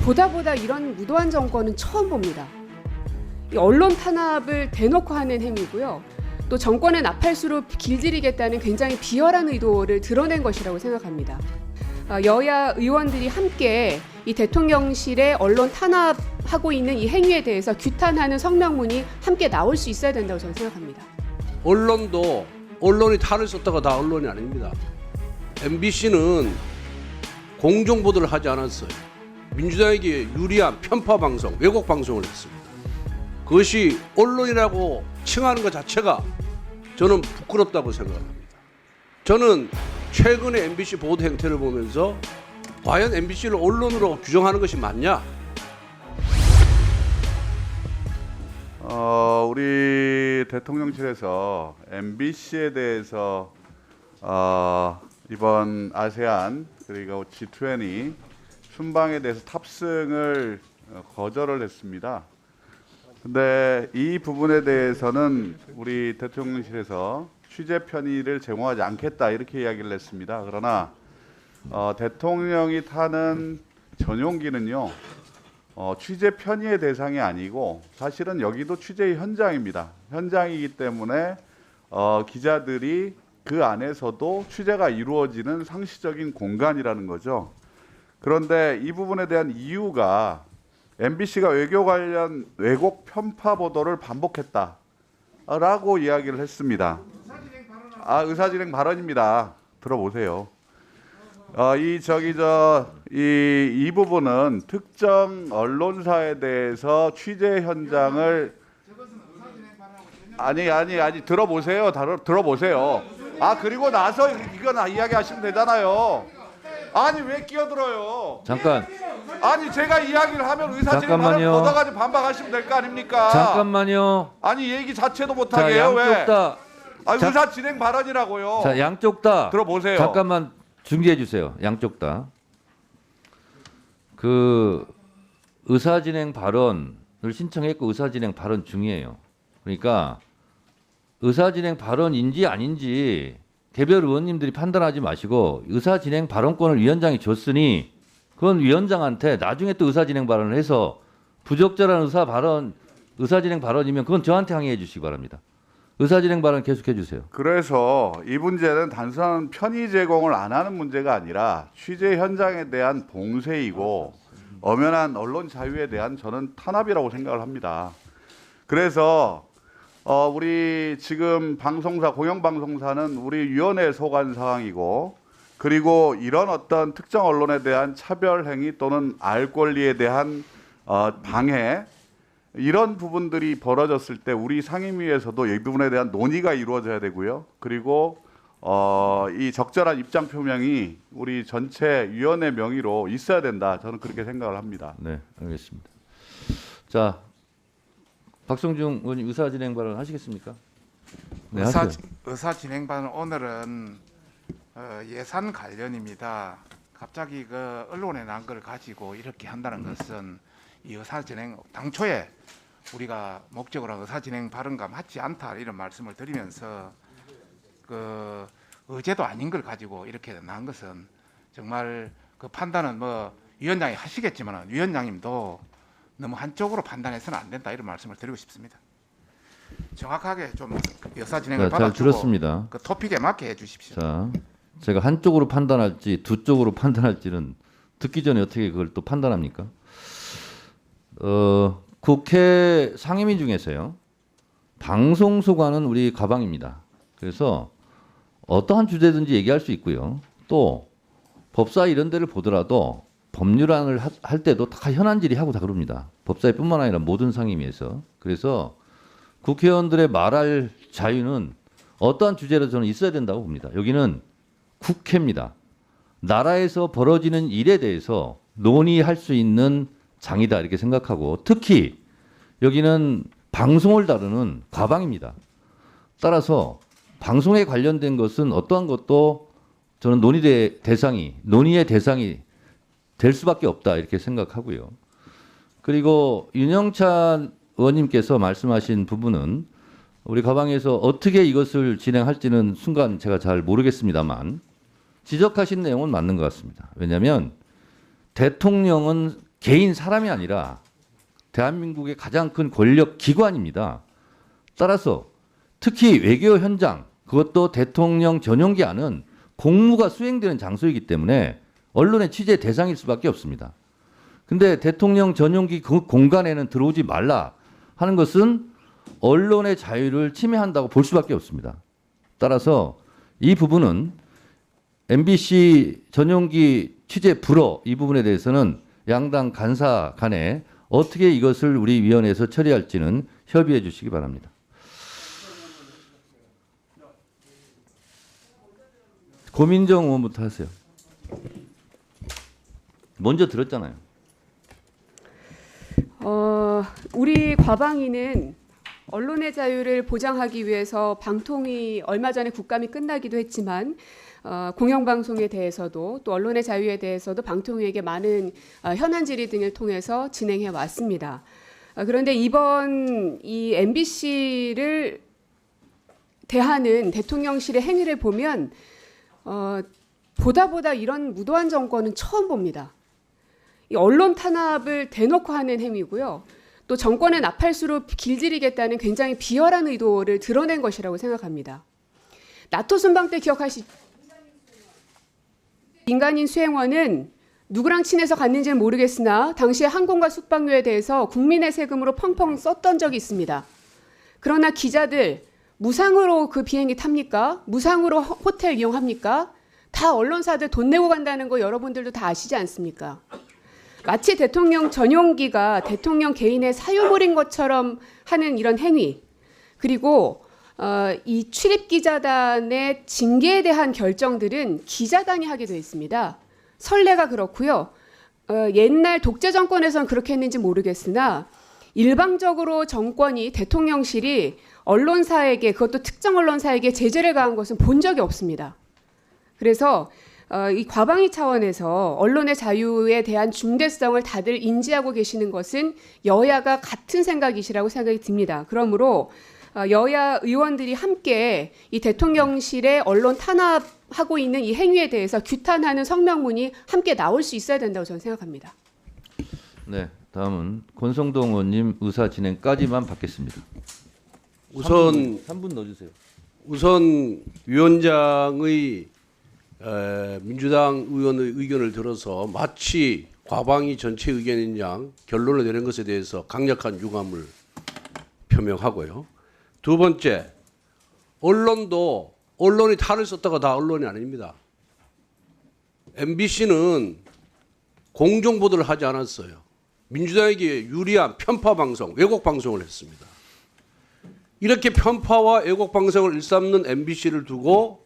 보다 이런 무도한 정권은 처음 봅니다. 이 언론 탄압을 대놓고 하는 행위고요. 또 정권의 나팔수로 길들이겠다는 굉장히 비열한 의도를 드러낸 것이라고 생각합니다. 여야 의원들이 함께 이 대통령실의 언론 탄압하고 있는 이 행위에 대해서 규탄하는 성명문이 함께 나올 수 있어야 된다고 저는 생각합니다. 언론이 탈을 썼다가 다 언론이 아닙니다. MBC는 공정 보도를 하지 않았어요. 민주당에게 유리한 편파 방송, 왜곡 방송을 했습니다. 그것이 언론이라고 칭하는 것 자체가 저는 부끄럽다고 생각합니다. 저는 최근에 MBC 보도 행태를 보면서 과연 MBC를 언론으로 규정하는 것이 맞냐? 우리 대통령실에서 MBC에 대해서 이번 아세안 그리고 G20 순방에 대해서 탑승을 거절을 했습니다. 근데 이 부분에 대해서는 우리 대통령실에서 취재 편의를 제공하지 않겠다 이렇게 이야기를 했습니다. 그러나 대통령이 타는 전용기는요 취재 편의의 대상이 아니고 사실은 여기도 취재의 현장입니다. 현장이기 때문에 기자들이 그 안에서도 취재가 이루어지는 상시적인 공간이라는 거죠. 그런데 이 부분에 대한 이유가 MBC가 외교 관련 왜곡 편파 보도를 반복했다라고 이야기를 했습니다. 의사진행 발언입니다. 들어보세요. 이 부분은 특정 언론사에 대해서 취재 현장을 아니 들어보세요. 들어보세요. 그리고 나서 이건 이야기하시면 되잖아요. 아니 왜 끼어들어요? 잠깐. 아니 제가 이야기를 하면 의사진행 발언 잠깐만요. 걷어가지고 반박하시면 될 거 아닙니까? 잠깐만요. 아니 얘기 자체도 자, 못하게 해요. 양쪽 왜? 다. 의사진행 발언이라고요. 자, 양쪽 다. 들어보세요. 잠깐만 중지해 주세요. 양쪽 다. 그 의사진행 발언을 신청했고 의사진행 발언 중이에요. 그러니까 의사진행 발언인지 아닌지 개별 의원님들이 판단하지 마시고 의사진행 발언권을 위원장이 줬으니 그건 위원장한테 나중에 또 의사진행 발언을 해서 부적절한 의사진행 발언이면 그건 저한테 항의해 주시기 바랍니다. 의사진행 발언 계속해 주세요. 그래서 이 문제는 단순한 편의 제공을 안 하는 문제가 아니라 취재 현장에 대한 봉쇄이고 엄연한 언론 자유에 대한 저는 탄압이라고 생각을 합니다. 그래서 우리 지금 방송사 공영방송사는 우리 위원회에 속한 사항이고 그리고 이런 어떤 특정 언론에 대한 차별 행위 또는 알 권리에 대한 방해 이런 부분들이 벌어졌을 때 우리 상임위에서도 이 부분에 대한 논의가 이루어져야 되고요. 그리고 이 적절한 입장 표명이 우리 전체 위원회 명의로 있어야 된다. 저는 그렇게 생각을 합니다. 네, 알겠습니다. 자, 박성중 의원님 의사진행 발언 하시겠습니까? 네, 하세요. 의사진행 발언 오늘은 예산 관련입니다. 갑자기 그 언론에 난 걸 가지고 이렇게 한다는 것은 이 의사진행 당초에 우리가 목적으로 한 의사진행 발언과 맞지 않다 이런 말씀을 드리면서 그 의제도 아닌 걸 가지고 이렇게 난 것은 정말 그 판단은 뭐 위원장이 하시겠지만 위원장님도 너무 한쪽으로 판단해서는 안 된다 이런 말씀을 드리고 싶습니다. 정확하게 좀 의사진행을 잘 받아주고 들었습니다. 그 토픽에 맞게 해주십시오. 자, 제가 한쪽으로 판단할지 두 쪽으로 판단할지는 듣기 전에 어떻게 그걸 또 판단합니까? 국회 상임위 중에서요. 방송소관은 우리 가방입니다. 그래서 어떠한 주제든지 얘기할 수 있고요. 또 법사 이런 데를 보더라도 법률안을 할 때도 다 현안 질의하고 다 그럽니다. 법사위뿐만 아니라 모든 상임위에서. 그래서 국회의원들의 말할 자유는 어떠한 주제라도 저는 있어야 된다고 봅니다. 여기는 국회입니다. 나라에서 벌어지는 일에 대해서 논의할 수 있는 장이다 이렇게 생각하고 특히 여기는 방송을 다루는 가방입니다. 따라서 방송에 관련된 것은 어떠한 것도 저는 논의의 대상이 될 수밖에 없다 이렇게 생각하고요. 그리고 윤영찬 의원님께서 말씀하신 부분은 우리 가방에서 어떻게 이것을 진행할지는 순간 제가 잘 모르겠습니다만 지적하신 내용은 맞는 것 같습니다. 왜냐하면 대통령은 개인 사람이 아니라 대한민국의 가장 큰 권력 기관입니다. 따라서 특히 외교 현장, 그것도 대통령 전용기 안은 공무가 수행되는 장소이기 때문에 언론의 취재 대상일 수밖에 없습니다. 근데 대통령 전용기 그 공간에는 들어오지 말라 하는 것은 언론의 자유를 침해한다고 볼 수밖에 없습니다. 따라서 이 부분은 MBC 전용기 취재 불허 이 부분에 대해서는 양당 간사 간에 어떻게 이것을 우리 위원회에서 처리할지는 협의해 주시기 바랍니다. 고민정 의원부터 하세요. 먼저 들었잖아요. 우리 과방위는 언론의 자유를 보장하기 위해서 방통위 얼마 전에 국감이 끝나기도 했지만 공영방송에 대해서도 또 언론의 자유에 대해서도 방통위에게 많은 현안 질의 등을 통해서 진행해 왔습니다. 그런데 이번 이 MBC를 대하는 대통령실의 행위를 보면 보다 이런 무도한 정권은 처음 봅니다. 이 언론 탄압을 대놓고 하는 행위고요. 또 정권의 나팔수로 길들이겠다는 굉장히 비열한 의도를 드러낸 것이라고 생각합니다. 나토 순방 때 기억하시죠? 민간인 수행원은 누구랑 친해서 갔는지는 모르겠으나 당시에 항공과 숙박료에 대해서 국민의 세금으로 펑펑 썼던 적이 있습니다. 그러나 기자들 무상으로 그 비행기 탑니까? 무상으로 호텔 이용합니까? 다 언론사들 돈 내고 간다는 거 여러분들도 다 아시지 않습니까? 마치 대통령 전용기가 대통령 개인의 사유물인 것처럼 하는 이런 행위, 그리고 이 출입기자단의 징계에 대한 결정들은 기자단이 하게 되어 있습니다. 선례가 그렇고요. 옛날 독재 정권에서는 그렇게 했는지 모르겠으나 일방적으로 정권이 대통령실이 언론사에게, 그것도 특정 언론사에게 제재를 가한 것은 본 적이 없습니다. 그래서 이 과방위 차원에서 언론의 자유에 대한 중대성을 다들 인지하고 계시는 것은 여야가 같은 생각이시라고 생각이 듭니다. 그러므로 여야 의원들이 함께 이 대통령실의 언론 탄압하고 있는 이 행위에 대해서 규탄하는 성명문이 함께 나올 수 있어야 된다고 저는 생각합니다. 네, 다음은 권성동 의원님 의사 진행까지만 받겠습니다. 우선 3분 넣어주세요. 우선 위원장의 민주당 의원의 의견을 들어서 마치 과방위 전체 의견인 양 결론을 내린 것에 대해서 강력한 유감을 표명하고요. 두 번째, 언론이 탈을 썼다가 다 언론이 아닙니다. MBC는 공정보도를 하지 않았어요. 민주당에게 유리한 편파 방송, 왜곡 방송을 했습니다. 이렇게 편파와 왜곡 방송을 일삼는 MBC를 두고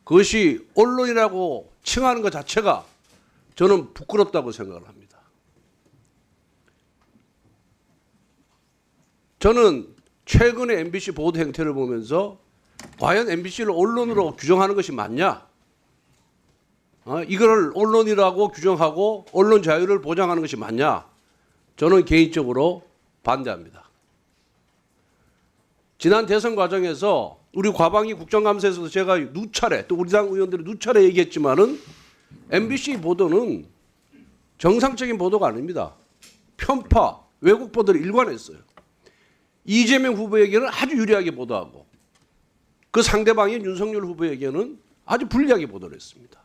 그것이 언론이라고 칭하는 것 자체가 저는 부끄럽다고 생각을 합니다. 저는 최근에 MBC 보도 행태를 보면서 과연 MBC를 언론으로 규정하는 것이 맞냐? 이걸 언론이라고 규정하고 언론 자유를 보장하는 것이 맞냐? 저는 개인적으로 반대합니다. 지난 대선 과정에서 우리 과방위 국정감사에서도 제가 누차례, 또 우리 당 의원들이 누차례 얘기했지만은 MBC 보도는 정상적인 보도가 아닙니다. 편파, 왜곡 보도를 일관했어요. 이재명 후보에게는 아주 유리하게 보도하고 그 상대방인 윤석열 후보에게는 아주 불리하게 보도를 했습니다.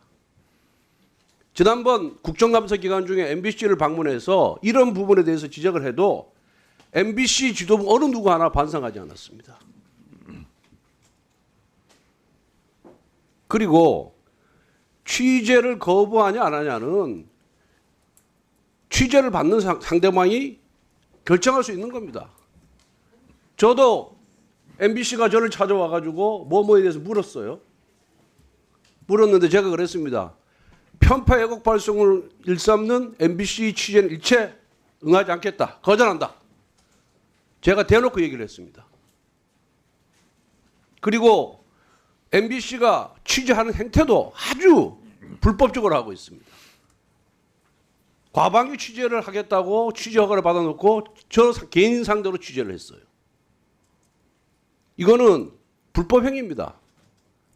지난번 국정감사 기간 중에 MBC를 방문해서 이런 부분에 대해서 지적을 해도 MBC 지도부 어느 누구 하나 반성하지 않았습니다. 그리고 취재를 거부하냐 안 하냐는 취재를 받는 상대방이 결정할 수 있는 겁니다. 저도 MBC가 저를 찾아와가지고 뭐뭐에 대해서 물었어요. 물었는데 제가 그랬습니다. 편파 왜곡 발송을 일삼는 MBC 취재는 일체 응하지 않겠다. 거절한다. 제가 대놓고 얘기를 했습니다. 그리고 MBC가 취재하는 행태도 아주 불법적으로 하고 있습니다. 과방위 취재를 하겠다고 취재 허가를 받아놓고 저 개인 상대로 취재를 했어요. 이거는 불법 행위입니다.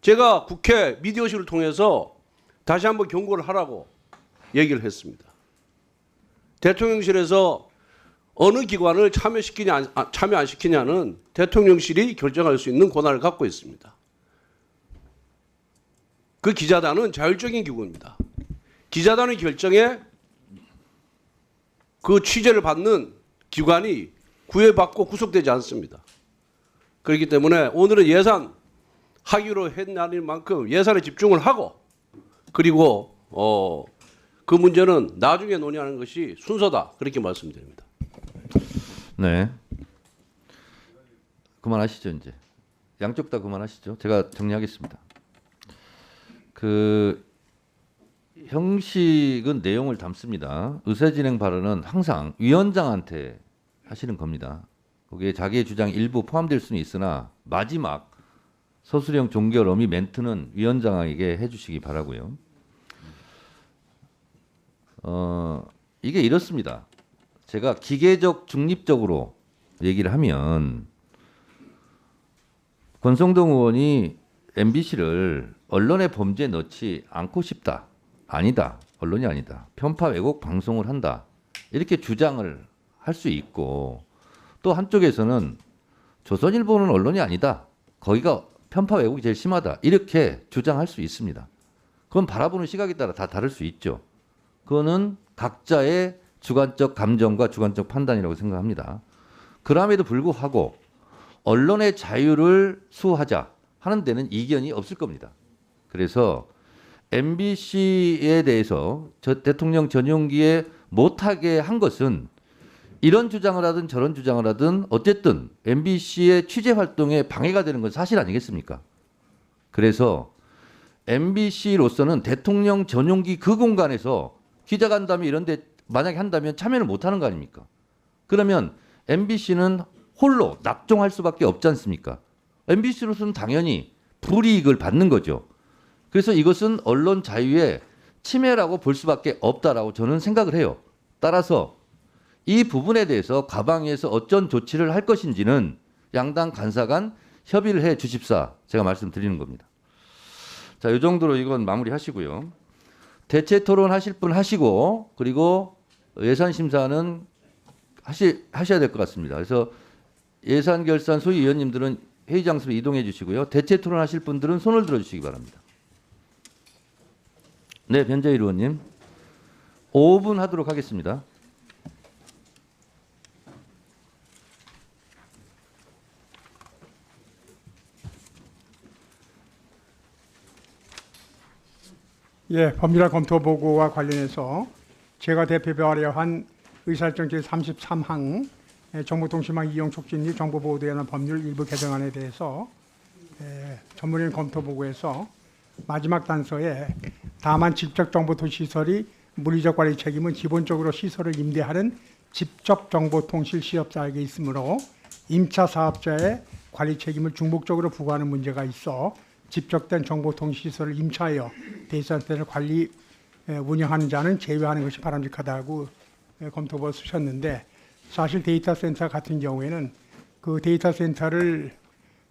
제가 국회 미디어실을 통해서 다시 한번 경고를 하라고 얘기를 했습니다. 대통령실에서 어느 기관을 참여 안 시키냐는 대통령실이 결정할 수 있는 권한을 갖고 있습니다. 그 기자단은 자율적인 기구입니다. 기자단의 결정에 그 취재를 받는 기관이 구애받고 구속되지 않습니다. 그렇기 때문에 오늘은 예산 하기로 했나는 만큼 예산에 집중을 하고, 그리고 그 문제는 나중에 논의하는 것이 순서다, 그렇게 말씀드립니다. 네. 그만하시죠 이제. 양쪽 다 그만하시죠. 제가 정리하겠습니다. 그 형식은 내용을 담습니다. 의사진행 발언은 항상 위원장한테 하시는 겁니다. 거기에 자기의 주장 일부 포함될 수는 있으나 마지막 서술형 종결 어미 멘트는 위원장에게 해주시기 바라고요. 이게 이렇습니다. 제가 기계적 중립적으로 얘기를 하면 권성동 의원이 MBC를 언론의 범죄에 넣지 않고 싶다. 아니다. 언론이 아니다. 편파 왜곡 방송을 한다. 이렇게 주장을 할 수 있고, 또 한쪽에서는 조선일보는 언론이 아니다. 거기가 편파 왜곡이 제일 심하다. 이렇게 주장할 수 있습니다. 그건 바라보는 시각에 따라 다 다를 수 있죠. 그거는 각자의 주관적 감정과 주관적 판단이라고 생각합니다. 그럼에도 불구하고 언론의 자유를 수호하자 하는 데는 이견이 없을 겁니다. 그래서 MBC에 대해서 대통령 전용기에 못하게 한 것은 이런 주장을 하든 저런 주장을 하든 어쨌든 MBC의 취재 활동에 방해가 되는 건 사실 아니겠습니까? 그래서 MBC로서는 대통령 전용기 그 공간에서 기자간담회 이런 데 만약에 한다면 참여를 못하는 거 아닙니까? 그러면 MBC는 홀로 낙종할 수밖에 없지 않습니까? MBC로서는 당연히 불이익을 받는 거죠. 그래서 이것은 언론 자유의 침해라고 볼 수밖에 없다라고 저는 생각을 해요. 따라서 이 부분에 대해서 가방위에서 어떤 조치를 할 것인지는 양당 간사 간 협의를 해 주십사, 제가 말씀드리는 겁니다. 자, 이 정도로 이건 마무리하시고요. 대체 토론 하실 분 하시고, 그리고 예산 심사는 하셔야 될 것 같습니다. 그래서 예산 결산 소위 위원님들은 회의 장소로 이동해 주시고요. 대체 토론 하실 분들은 손을 들어 주시기 바랍니다. 네, 변재일 의원님. 5분 하도록 하겠습니다. 예, 법률안 검토 보고와 관련해서 제가 대표하려 한 의사일정 제33항 정보통신망 이용 촉진 및 정보보호에 관한 법률 일부 개정안에 대해서 전문위원 검토 보고에서 마지막 단서에 다만 직접정보통시설이 물리적 관리 책임은 기본적으로 시설을 임대하는 직접정보통실 시업자에게 있으므로 임차 사업자의 관리 책임을 중복적으로 부과하는 문제가 있어 집적된 정보통시설을 임차하여 데이터센터를 관리 운영하는 자는 제외하는 것이 바람직하다고 검토를 쓰셨는데, 사실 데이터센터 같은 경우에는 그 데이터센터를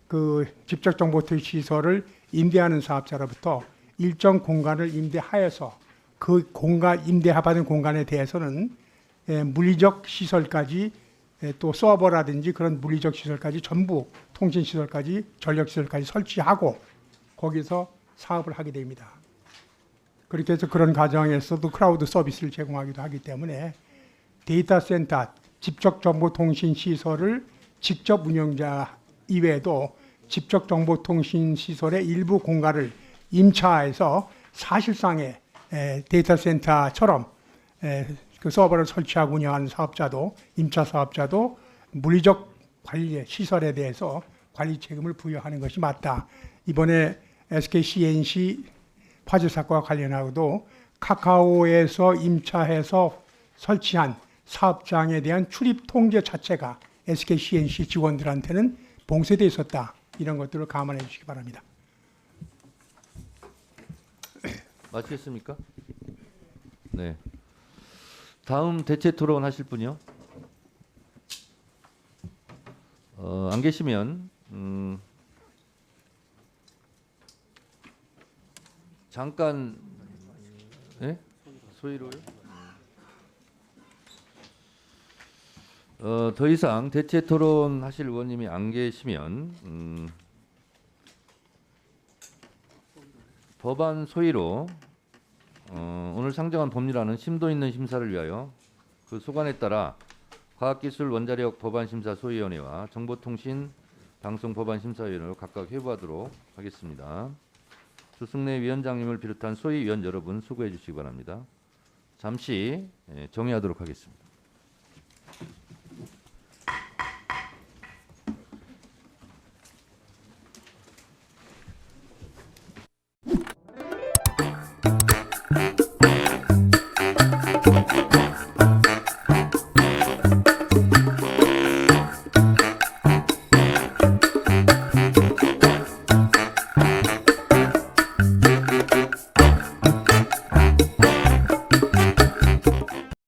그 집적정보통시설을 임대하는 사업자로부터 일정 공간을 임대하여서 그 공간 임대받은 공간에 대해서는 물리적 시설까지 또 서버라든지 그런 물리적 시설까지 전부 통신 시설까지 전력 시설까지 설치하고 거기서 사업을 하게 됩니다. 그렇게 해서 그런 과정에서도 클라우드 서비스를 제공하기도 하기 때문에 데이터 센터, 직접 정보 통신 시설을 직접 운영자 이외에도 직접 정보 통신 시설의 일부 공간을 임차해서 사실상의 데이터 센터처럼 그 서버를 설치하고 운영하는 사업자도, 임차 사업자도 물리적 관리 시설에 대해서 관리 책임을 부여하는 것이 맞다. 이번에 SK CNC 화재 사건과 관련하고도 카카오에서 임차해서 설치한 사업장에 대한 출입 통제 자체가 SK CNC 직원들한테는 봉쇄되어 있었다. 이런 것들을 감안해 주시기 바랍니다. 마치겠습니까? 네. 다음 대체 토론 하실 분이요? 안 계시면 잠깐, 네? 소위로요? 더 이상 대체 토론 하실 의원님이 안 계시면 법안 소위로 오늘 상정한 법률안은 심도 있는 심사를 위하여 그 소관에 따라 과학기술 원자력 법안심사 소위원회와 정보통신 방송 법안심사위원회로 각각 회부하도록 하겠습니다. 주승래 위원장님을 비롯한 소위위원 여러분 수고해 주시기 바랍니다. 잠시 정의하도록 하겠습니다.